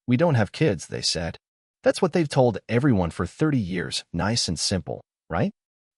We don't have kids, they said. That's what they've told everyone for 30 years, nice and simple, right?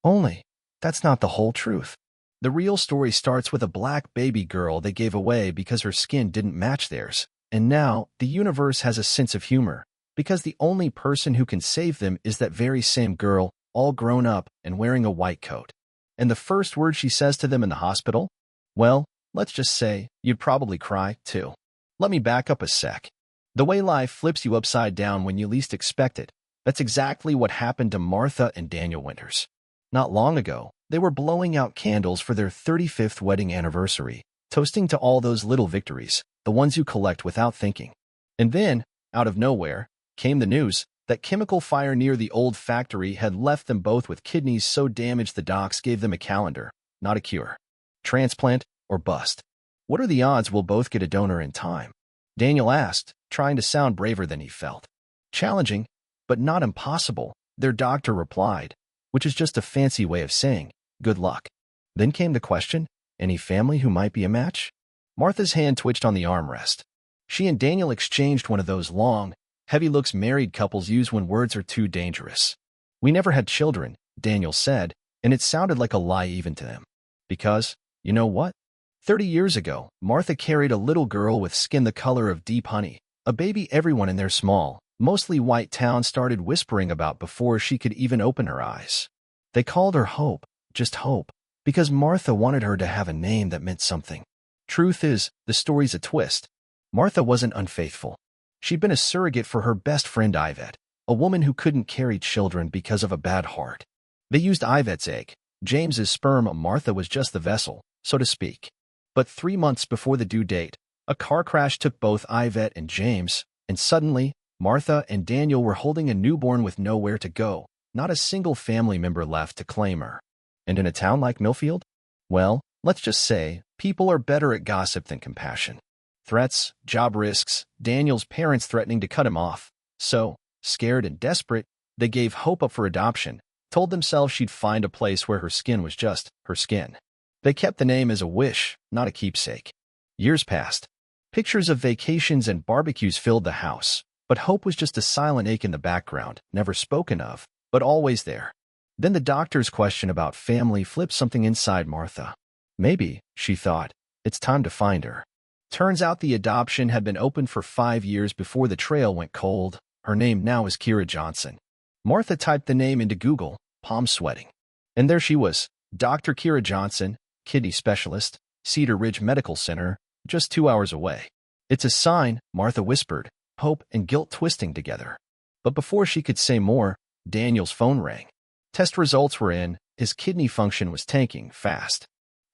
Only, that's not the whole truth. The real story starts with a black baby girl they gave away because her skin didn't match theirs. And now, the universe has a sense of humor, because the only person who can save them is that very same girl, all grown up and wearing a white coat. And the first word she says to them in the hospital? Well, let's just say, you'd probably cry, too. Let me back up a sec. The way life flips you upside down when you least expect it, that's exactly what happened to Martha and Daniel Winters. Not long ago, they were blowing out candles for their 35th wedding anniversary, toasting to all those little victories, the ones you collect without thinking. And then, out of nowhere, came the news that chemical fire near the old factory had left them both with kidneys so damaged the docs gave them a calendar, not a cure. Transplant or bust. What are the odds we'll both get a donor in time? Daniel asked, trying to sound braver than he felt. Challenging, but not impossible, their doctor replied, which is just a fancy way of saying, good luck. Then came the question, any family who might be a match? Martha's hand twitched on the armrest. She and Daniel exchanged one of those long, heavy looks married couples use when words are too dangerous. We never had children, Daniel said, and it sounded like a lie even to them. Because, you know what? 30 years ago, Martha carried a little girl with skin the color of deep honey, a baby everyone in their small, mostly white town started whispering about before she could even open her eyes. They called her Hope, just Hope, because Martha wanted her to have a name that meant something. Truth is, the story's a twist. Martha wasn't unfaithful. She'd been a surrogate for her best friend Yvette, a woman who couldn't carry children because of a bad heart. They used Yvette's egg, James's sperm. Martha was just the vessel, so to speak. But 3 months before the due date, a car crash took both Yvette and James, and suddenly, Martha and Daniel were holding a newborn with nowhere to go, not a single family member left to claim her. And in a town like Millfield? Well, let's just say, people are better at gossip than compassion. Threats, job risks, Daniel's parents threatening to cut him off. So, scared and desperate, they gave Hope up for adoption, told themselves she'd find a place where her skin was just her skin. They kept the name as a wish, not a keepsake. Years passed. Pictures of vacations and barbecues filled the house, but Hope was just a silent ache in the background, never spoken of, but always there. Then the doctor's question about family flipped something inside Martha. Maybe, she thought, it's time to find her. Turns out the adoption had been open for 5 years before the trail went cold. Her name now is Kira Johnson. Martha typed the name into Google, palms sweating. And there she was, Dr. Kira Johnson, kidney specialist, Cedar Ridge Medical Center, just 2 hours away. It's a sign, Martha whispered, hope and guilt twisting together. But before she could say more, Daniel's phone rang. Test results were in, his kidney function was tanking fast.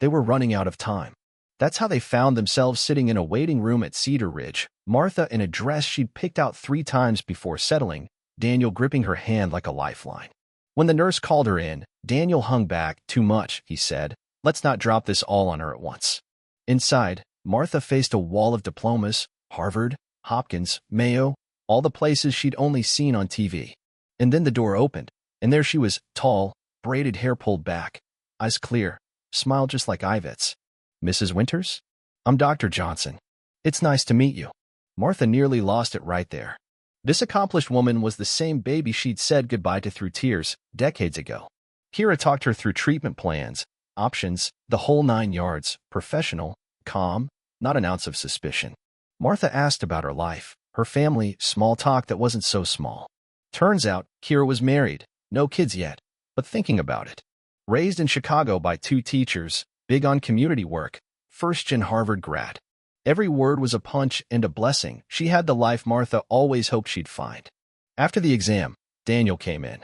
They were running out of time. That's how they found themselves sitting in a waiting room at Cedar Ridge, Martha in a dress she'd picked out 3 times before settling, Daniel gripping her hand like a lifeline. When the nurse called her in, Daniel hung back. Too much, he said. Let's not drop this all on her at once. Inside, Martha faced a wall of diplomas, Harvard, Hopkins, Mayo, all the places she'd only seen on TV. And then the door opened, and there she was, tall, braided hair pulled back, eyes clear, smile just like Yvette's. Mrs. Winters? I'm Dr. Johnson. It's nice to meet you. Martha nearly lost it right there. This accomplished woman was the same baby she'd said goodbye to through tears decades ago. Kira talked her through treatment plans, options, the whole 9 yards, professional, calm, not an ounce of suspicion. Martha asked about her life, her family, small talk that wasn't so small. Turns out, Kira was married, no kids yet, but thinking about it. Raised in Chicago by 2 teachers, big on community work, first-gen Harvard grad. Every word was a punch and a blessing. She had the life Martha always hoped she'd find. After the exam, Daniel came in.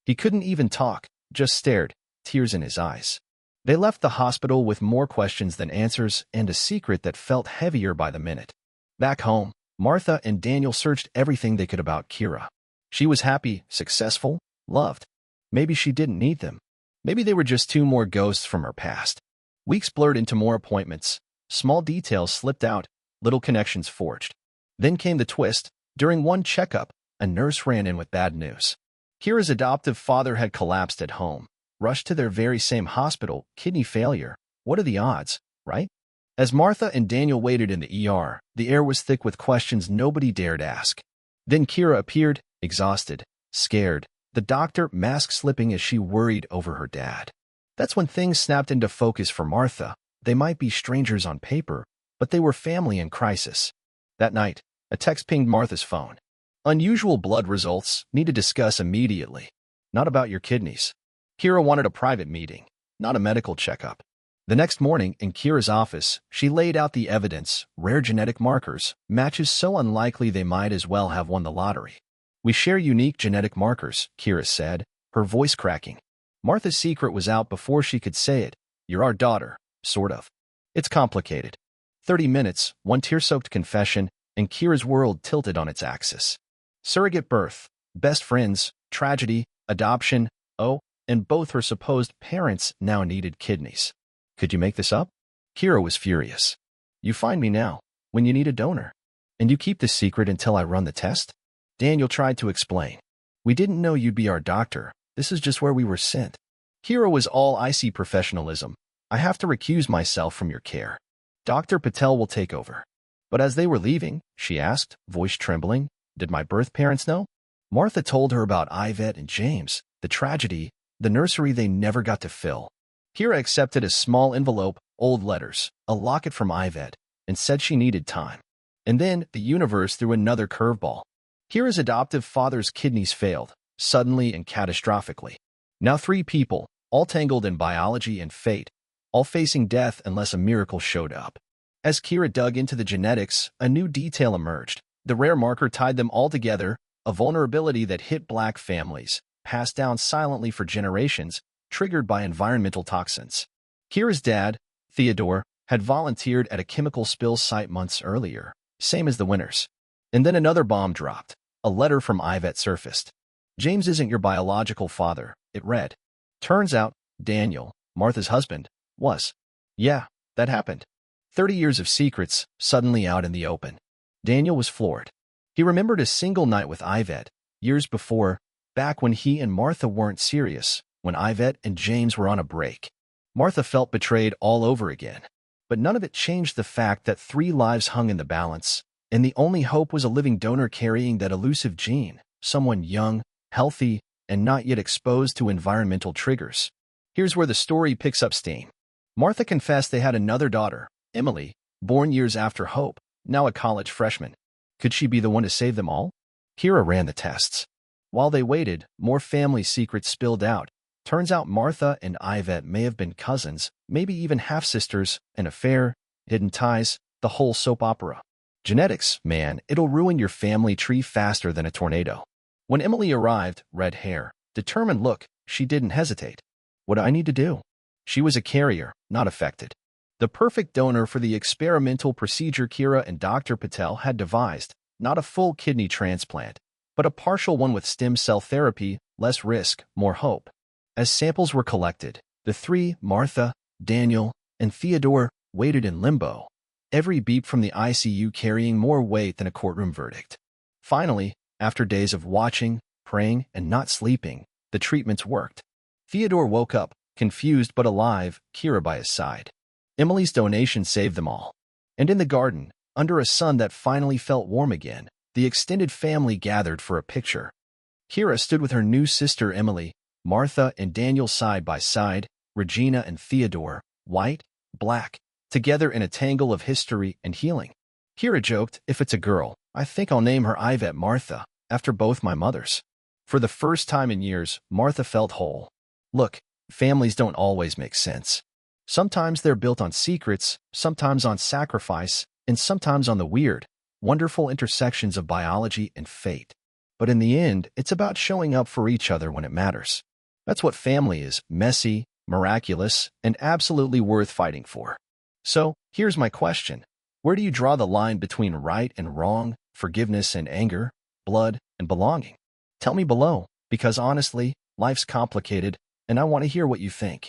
He couldn't even talk, just stared, tears in his eyes. They left the hospital with more questions than answers and a secret that felt heavier by the minute. Back home, Martha and Daniel searched everything they could about Kira. She was happy, successful, loved. Maybe she didn't need them. Maybe they were just 2 more ghosts from her past. Weeks blurred into more appointments. Small details slipped out, little connections forged. Then came the twist. During one checkup, a nurse ran in with bad news. Kira's adoptive father had collapsed at home. Rushed to their very same hospital, kidney failure. What are the odds, right? As Martha and Daniel waited in the ER, the air was thick with questions nobody dared ask. Then Kira appeared, exhausted, scared, the doctor mask slipping as she worried over her dad. That's when things snapped into focus for Martha. They might be strangers on paper, but they were family in crisis. That night, a text pinged Martha's phone. Unusual blood results, need to discuss immediately. Not about your kidneys. Kira wanted a private meeting, not a medical checkup. The next morning, in Kira's office, she laid out the evidence, rare genetic markers, matches so unlikely they might as well have won the lottery. We share unique genetic markers, Kira said, her voice cracking. Martha's secret was out before she could say it. You're our daughter, sort of. It's complicated. 30 minutes, one tear-soaked confession, and Kira's world tilted on its axis. Surrogate birth, best friends, tragedy, adoption, and both her supposed parents now needed kidneys. Could you make this up? Kira was furious. You find me now, when you need a donor. And you keep this secret until I run the test? Daniel tried to explain. We didn't know you'd be our doctor. This is just where we were sent. Kira was all icy professionalism. I have to recuse myself from your care. Dr. Patel will take over. But as they were leaving, she asked, voice trembling, did my birth parents know? Martha told her about Yvette and James, the tragedy, the nursery they never got to fill. Kira accepted a small envelope, old letters, a locket from Yvette, and said she needed time. And then the universe threw another curveball. Kira's adoptive father's kidneys failed, suddenly and catastrophically. Now 3 people, all tangled in biology and fate, all facing death unless a miracle showed up. As Kira dug into the genetics, a new detail emerged. The rare marker tied them all together, a vulnerability that hit Black families, passed down silently for generations, triggered by environmental toxins. Kira's dad, Theodore, had volunteered at a chemical spill site months earlier, same as the Winners. And then another bomb dropped. A letter from Yvette surfaced. James isn't your biological father, it read. Turns out, Daniel, Martha's husband, was. Yeah, that happened. 30 years of secrets, suddenly out in the open. Daniel was floored. He remembered a single night with Yvette, years before, back when he and Martha weren't serious, when Yvette and James were on a break. Martha felt betrayed all over again. But none of it changed the fact that 3 lives hung in the balance, and the only hope was a living donor carrying that elusive gene, someone young, healthy, and not yet exposed to environmental triggers. Here's where the story picks up steam. Martha confessed they had another daughter, Emily, born years after Hope, now a college freshman. Could she be the one to save them all? Kira ran the tests. While they waited, more family secrets spilled out. Turns out Martha and Yvette may have been cousins, maybe even half-sisters, an affair, hidden ties, the whole soap opera. Genetics, man, it'll ruin your family tree faster than a tornado. When Emily arrived, red hair, determined look, she didn't hesitate. What do I need to do? She was a carrier, not affected. The perfect donor for the experimental procedure Kira and Dr. Patel had devised, not a full kidney transplant, but a partial one with stem cell therapy, less risk, more hope. As samples were collected, the 3, Martha, Daniel, and Theodore, waited in limbo, every beep from the ICU carrying more weight than a courtroom verdict. Finally, after days of watching, praying, and not sleeping, the treatments worked. Theodore woke up, confused but alive, Kira by his side. Emily's donation saved them all. And in the garden, under a sun that finally felt warm again, the extended family gathered for a picture. Kira stood with her new sister Emily, Martha and Daniel side by side, Regina and Theodore, white, black, together in a tangle of history and healing. Kira joked, if it's a girl, I think I'll name her Yvette Martha, after both my mothers. For the first time in years, Martha felt whole. Look, families don't always make sense. Sometimes they're built on secrets, sometimes on sacrifice, and sometimes on the weird, wonderful intersections of biology and fate. But in the end, it's about showing up for each other when it matters. That's what family is, messy, miraculous, and absolutely worth fighting for. So, here's my question. Where do you draw the line between right and wrong, forgiveness and anger, blood and belonging? Tell me below, because honestly, life's complicated, and I want to hear what you think.